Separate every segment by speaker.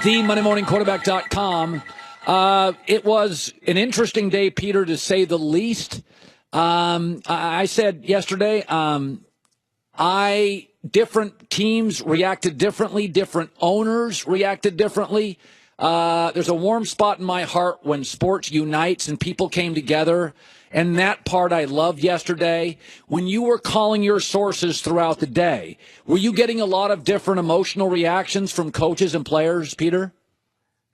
Speaker 1: the MondayMorningQuarterback.com. It was an interesting day, Peter, to say the least. I said yesterday, different teams reacted differently, different owners reacted differently. There's a warm spot in my heart when sports unites and people came together. And that part I loved yesterday. When you were calling your sources throughout the day, were you getting a lot of different emotional reactions from coaches and players, Peter?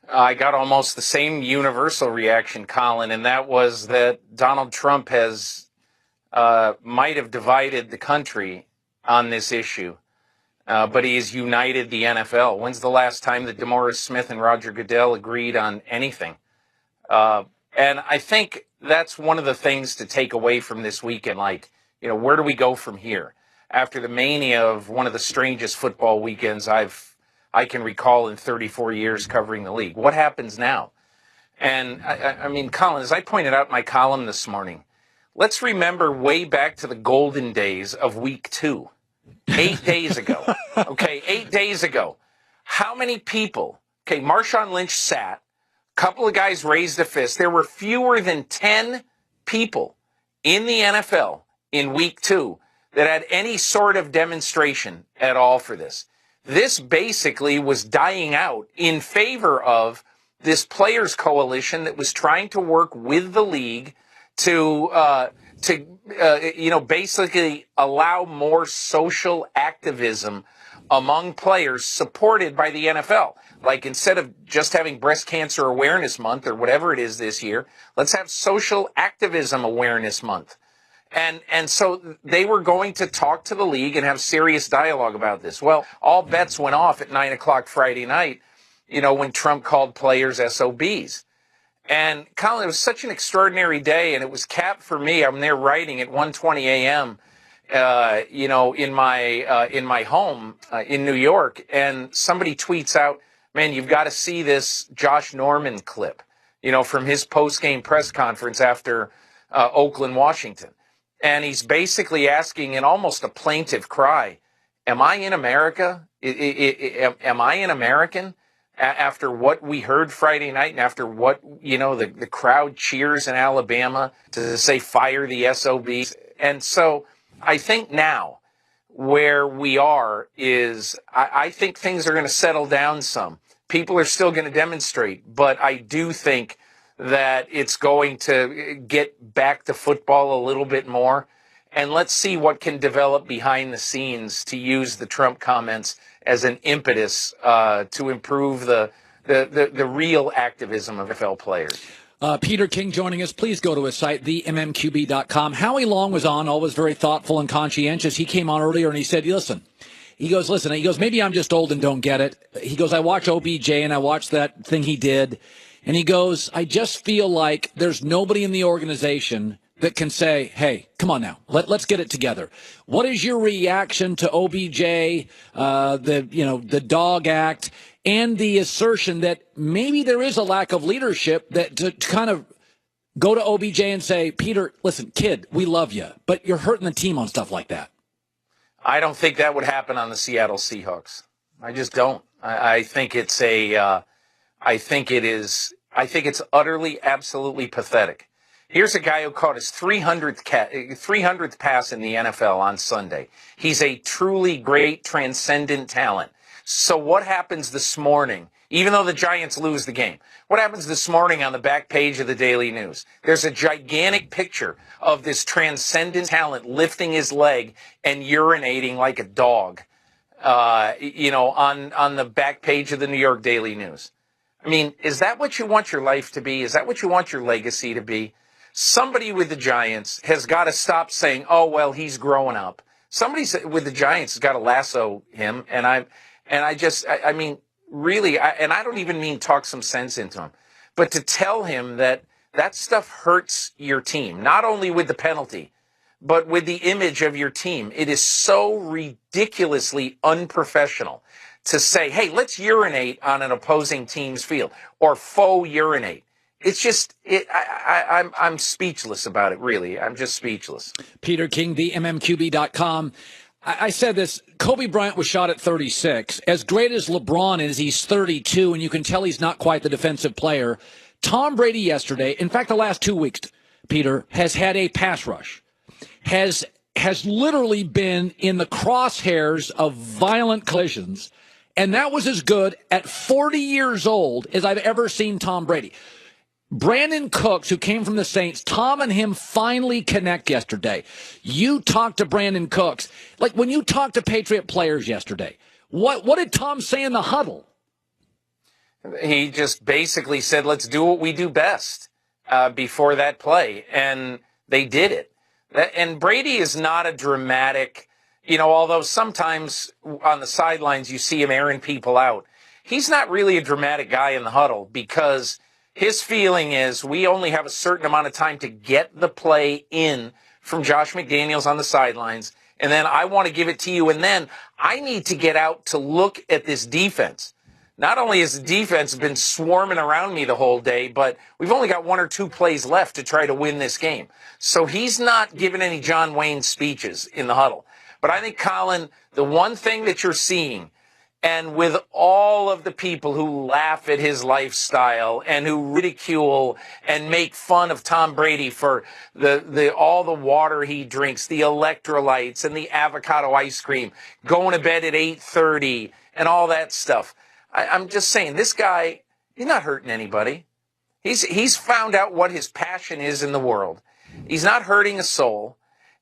Speaker 2: I got almost the same universal reaction, Colin, and that was that Donald Trump might have divided the country on this issue, but he has united the NFL. When's the last time that DeMaurice Smith and Roger Goodell agreed on anything? And I think that's one of the things to take away from this weekend. Where do we go from here? After the mania of one of the strangest football weekends I can recall in 34 years covering the league. What happens now? And I mean, Colin, as I pointed out in my column this morning, let's remember way back to the golden days of week 2, 8 days ago. Okay, 8 days ago. How many people? Okay, Marshawn Lynch sat. A couple of guys raised a fist. There were fewer than 10 people in the NFL in week 2 that had any sort of demonstration at all for this. This basically was dying out in favor of this players coalition that was trying to work with the league to basically allow more social activism among players supported by the NFL. Like, instead of just having Breast Cancer Awareness Month or whatever it is this year, let's have Social Activism Awareness Month. And so they were going to talk to the league and have serious dialogue about this. Well, all bets went off at 9 o'clock Friday night, when Trump called players SOBs. And Colin, it was such an extraordinary day, and it was capped for me. I'm there writing at 1:20 a.m., in my home in New York, and somebody tweets out, "Man, you've got to see this Josh Norman clip, from his post-game press conference after Oakland, Washington." And he's basically asking in almost a plaintive cry, am I in America? Am I an American? After what we heard Friday night and after what, the crowd cheers in Alabama to say fire the SOBs. And so I think now where we are is I think things are going to settle down some. People are still going to demonstrate, but I do think that it's going to get back to football a little bit more. And let's see what can develop behind the scenes to use the Trump comments as an impetus to improve the real activism of NFL players.
Speaker 1: Peter King joining us. Please go to his site, themmqb.com. Howie Long was on, always very thoughtful and conscientious. He came on earlier and he said, he goes, maybe I'm just old and don't get it. He goes, I watch OBJ and I watched that thing he did. And he goes, I just feel like there's nobody in the organization that can say, hey, come on now, let's get it together. What is your reaction to OBJ, the dog act, and the assertion that maybe there is a lack of leadership that to kind of go to OBJ and say, Peter, listen, kid, we love you, but you're hurting the team on stuff like that?
Speaker 2: I don't think that would happen on the Seattle Seahawks. I just don't. I think it's I think it's utterly, absolutely pathetic. Here's a guy who caught his 300th pass in the NFL on Sunday. He's a truly great, transcendent talent. So what happens this morning, even though the Giants lose the game? What happens this morning on the back page of the Daily News? There's a gigantic picture of this transcendent talent lifting his leg and urinating like a dog, on the back page of the New York Daily News. I mean, is that what you want your life to be? Is that what you want your legacy to be? Somebody with the Giants has got to stop saying, oh, well, he's growing up. Somebody with the Giants has got to lasso him. And I don't even mean talk some sense into him, but to tell him that stuff hurts your team, not only with the penalty, but with the image of your team. It is so ridiculously unprofessional to say, hey, let's urinate on an opposing team's field or faux urinate. It's just, I'm speechless about it, really. I'm just speechless.
Speaker 1: Peter King, themmqb.com. I said this. Kobe Bryant was shot at 36. As great as LeBron is, he's 32, and you can tell he's not quite the defensive player. Tom Brady yesterday, in fact, the last 2 weeks, Peter, has had a pass rush, has literally been in the crosshairs of violent collisions, and that was as good at 40 years old as I've ever seen Tom Brady. Brandon Cooks, who came from the Saints, Tom and him finally connect yesterday. You talked to Brandon Cooks. Like when you talked to Patriot players yesterday, what did Tom say in the huddle?
Speaker 2: He just basically said, let's do what we do best before that play. And they did it. And Brady is not a dramatic, although sometimes on the sidelines you see him airing people out. He's not really a dramatic guy in the huddle because his feeling is we only have a certain amount of time to get the play in from Josh McDaniels on the sidelines, and then I want to give it to you, and then I need to get out to look at this defense. Not only has the defense been swarming around me the whole day, but we've only got 1 or 2 plays left to try to win this game. So he's not giving any John Wayne speeches in the huddle. But I think, Colin, the one thing that you're seeing, and with all of the people who laugh at his lifestyle and who ridicule and make fun of Tom Brady for all the water he drinks, the electrolytes and the avocado ice cream, going to bed at 8:30 and all that stuff. I'm just saying, this guy, he's not hurting anybody. He's found out what his passion is in the world. He's not hurting a soul,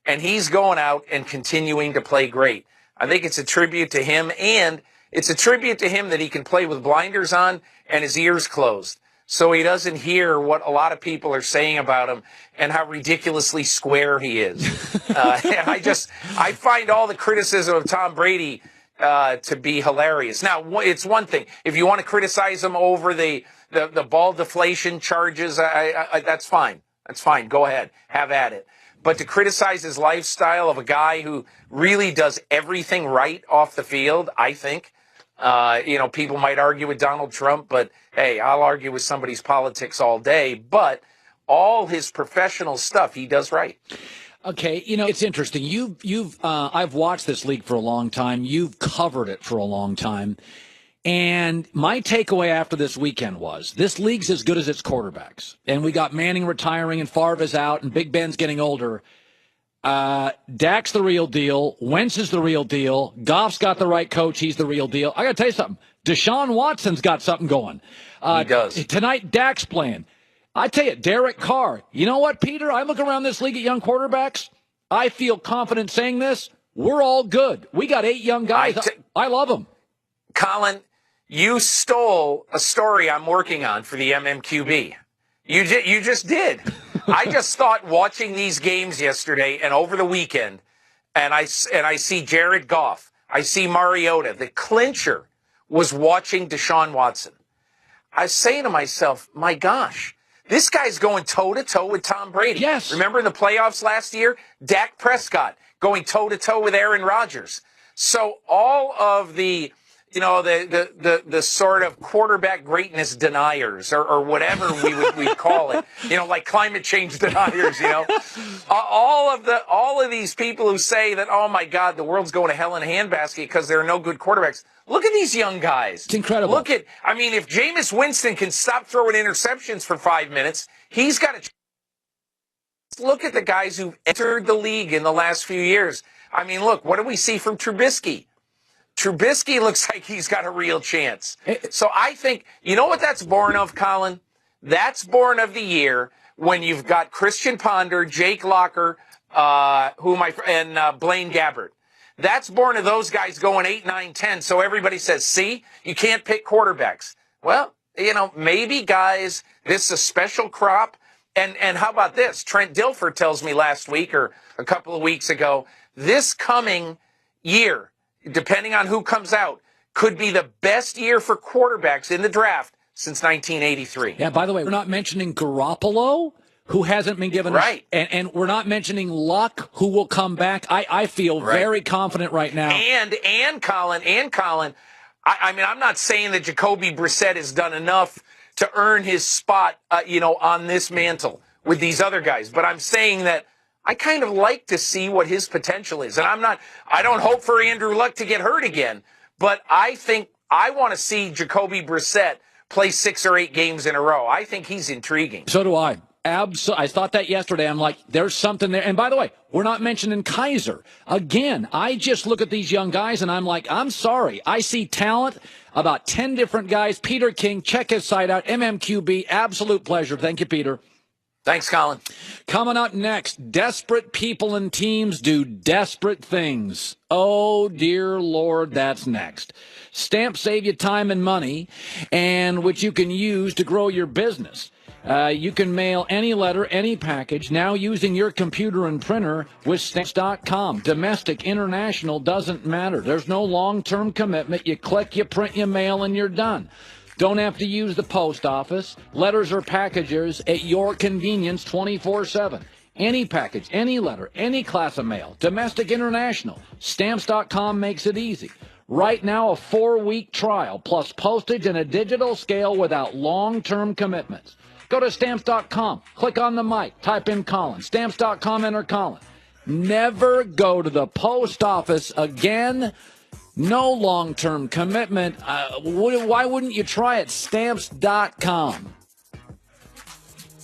Speaker 2: and he's going out and continuing to play great. I think it's a tribute to him, and it's a tribute to him that he can play with blinders on and his ears closed, so he doesn't hear what a lot of people are saying about him and how ridiculously square he is. And I find all the criticism of Tom Brady to be hilarious. Now, it's one thing. If you want to criticize him over the ball deflation charges, that's fine. That's fine. Go ahead. Have at it. But to criticize his lifestyle of a guy who really does everything right off the field, I think, people might argue with Donald Trump, but hey, I'll argue with somebody's politics all day. But all his professional stuff, he does right.
Speaker 1: Okay, it's interesting. I've watched this league for a long time. You've covered it for a long time. And my takeaway after this weekend was this league's as good as its quarterbacks. And we got Manning retiring and Favre is out and Big Ben's getting older. Dak's the real deal. Wentz is the real deal. Goff's got the right coach. He's the real deal. I got to tell you something. Deshaun Watson's got something going.
Speaker 2: He does.
Speaker 1: Tonight, Dak's playing. I tell you, Derek Carr. You know what, Peter? I look around this league at young quarterbacks. I feel confident saying this. We're all good. We got 8 young guys. I love them.
Speaker 2: Colin, you stole a story I'm working on for the MMQB. You just did. I just thought watching these games yesterday and over the weekend, and I see Jared Goff, I see Mariota. The clincher was watching Deshaun Watson. I was saying to myself, my gosh, this guy's going toe-to-toe with Tom Brady.
Speaker 1: Yes.
Speaker 2: Remember in the playoffs last year? Dak Prescott going toe-to-toe with Aaron Rodgers. So all of the the sort of quarterback greatness deniers or whatever we'd call it, like climate change deniers, all of these people who say that, oh my God, the world's going to hell in a handbasket because there are no good quarterbacks. Look at these young guys.
Speaker 1: It's incredible.
Speaker 2: If Jameis Winston can stop throwing interceptions for 5 minutes, he's got to look at the guys who've entered the league in the last few years. Look, what do we see from Trubisky? Trubisky looks like he's got a real chance. So I think, you know what that's born of, Colin? That's born of the year when you've got Christian Ponder, Jake Locker, and Blaine Gabbert. That's born of those guys going 8, 9, 10. So everybody says, see, you can't pick quarterbacks. Well, maybe guys, this is a special crop. And how about this? Trent Dilfer tells me last week or a couple of weeks ago, this coming year, depending on who comes out, could be the best year for quarterbacks in the draft since 1983.
Speaker 1: Yeah, by the way, we're not mentioning Garoppolo, who hasn't been given
Speaker 2: right.
Speaker 1: And we're not mentioning Luck, who will come back. I feel very confident right now.
Speaker 2: And Colin, I'm not saying that Jacoby Brissett has done enough to earn his spot, on this mantle with these other guys. But I'm saying that I kind of like to see what his potential is. And I don't hope for Andrew Luck to get hurt again, but I think I want to see Jacoby Brissett play 6 or 8 games in a row. I think he's intriguing.
Speaker 1: So do I. I thought that yesterday. I'm like, there's something there. And by the way, we're not mentioning Kaiser. Again, I just look at these young guys and I'm like, I'm sorry. I see talent, about 10 different guys. Peter King, check his site out, MMQB. Absolute pleasure. Thank you, Peter.
Speaker 2: Thanks, Colin.
Speaker 1: Coming up next, desperate people and teams do desperate things. Oh, dear Lord, that's next. Stamps save you time and money, and which you can use to grow your business. You can mail any letter, any package, now using your computer and printer with Stamps.com. Domestic, international, doesn't matter. There's no long-term commitment. You click, you print, you mail, and you're done. Don't have to use the post office. Letters or packages at your convenience 24/7. Any package, any letter, any class of mail, domestic, international. Stamps.com makes it easy. Right now, a 4-week trial plus postage and a digital scale without long-term commitments. Go to Stamps.com, click on the mic, type in Colin. Stamps.com, enter Colin. Never go to the post office again. No long-term commitment. Why wouldn't you try it? Stamps.com.